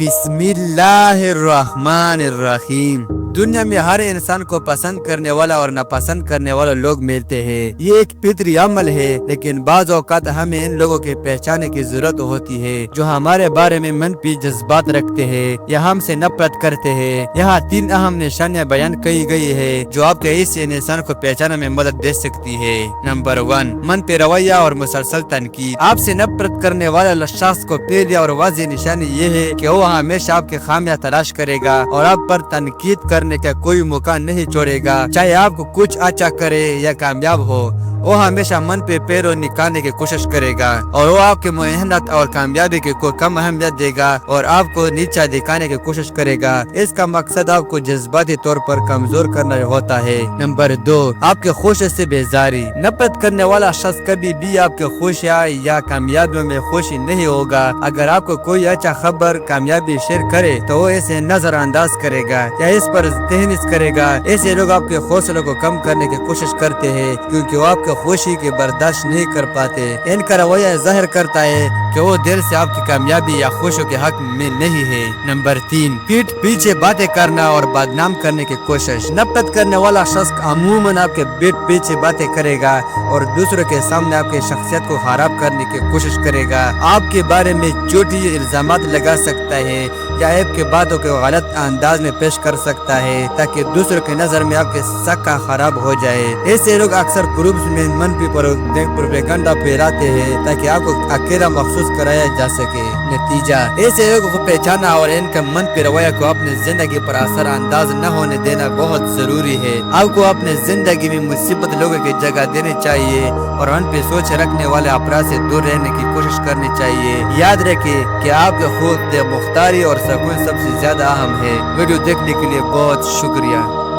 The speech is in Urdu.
بسم اللہ الرحمن الرحیم۔ دنیا میں ہر انسان کو پسند کرنے والا اور ناپسند کرنے والا لوگ ملتے ہیں۔ یہ ایک فطری عمل ہے، لیکن بعض اوقات ہمیں ان لوگوں کے پہچانے کی ضرورت ہوتی ہے جو ہمارے بارے میں منفی جذبات رکھتے ہیں یا ہم سے نفرت کرتے ہیں۔ یہاں 3 اہم نشانیاں بیان کی گئی ہے جو آپ کے اس انسان کو پہچانے میں مدد دے سکتی ہے۔ نمبر 1، منفی رویہ اور مسلسل تنقید۔ آپ سے نفرت کرنے والے شخص کو پہلی اور واضح نشانی یہ ہے کہ وہ ہمیشہ آپ کی خامیاں تلاش کرے گا اور آپ پر تنقید کرنے کا کوئی موقع نہیں چھوڑے گا، چاہے آپ کو کچھ اچھا کرے یا کامیاب ہو۔ وہ ہمیشہ من پہ پیرو نکالنے کی کوشش کرے گا اور وہ آپ کی محنت اور کامیابی کو کم اہمیت دے گا اور آپ کو نیچا دکھانے کی کوشش کرے گا۔ اس کا مقصد آپ کو جذباتی طور پر کمزور کرنا ہوتا ہے۔ نمبر 2، آپ کے خوشی سے بیزاری۔ نفرت کرنے والا شخص کبھی بھی آپ کی خوشیاں یا کامیابیوں میں خوشی نہیں ہوگا۔ اگر آپ کو کوئی اچھا خبر کامیابی شیئر کرے تو وہ اسے نظر انداز کرے گا یا اس پر تہنیت کرے گا۔ ایسے لوگ آپ کے حوصلے کو کم کرنے کی کوشش کرتے ہیں کیونکہ وہ آپ کے خوشی کی برداشت نہیں کر پاتے۔ ان کا رویہ ظاہر کرتا ہے کہ وہ دل سے آپ کی کامیابی یا خوشی کے حق میں نہیں ہے۔ نمبر 3، پیٹھ پیچھے باتیں کرنا اور بدنام کرنے کی کوشش۔ نفرت کرنے والا شخص عموماً آپ کے پیٹھ پیچھے باتیں کرے گا اور دوسروں کے سامنے آپ کی شخصیت کو خراب کرنے کی کوشش کرے گا۔ آپ کے بارے میں جھوٹی الزامات لگا سکتا ہے یا آپ کی باتوں کو غلط انداز میں پیش کر سکتا ہے تاکہ دوسروں کی نظر میں آپ کے سکہ خراب ہو جائے۔ ایسے لوگ اکثر گروپس میں منفی پروپیگنڈا پھیلاتے ہیں تاکہ آپ کو اکیلا محسوس کرایا جا سکے۔ نتیجہ، ایسے لوگوں کو پہچانا اور ان کا منفی رویہ کو اپنی زندگی پر اثر انداز نہ ہونے دینا بہت ضروری ہے۔ آپ کو اپنی زندگی میں مثبت لوگوں کی جگہ دینی چاہیے اور ان پہ سوچ رکھنے والے افراد سے دور رہنے کی کوشش کرنی چاہیے۔ یاد رکھیں کہ آپ کے خود مختاری اور سکون سب سے زیادہ اہم ہے۔ ویڈیو دیکھنے کے لیے بہت شکریہ۔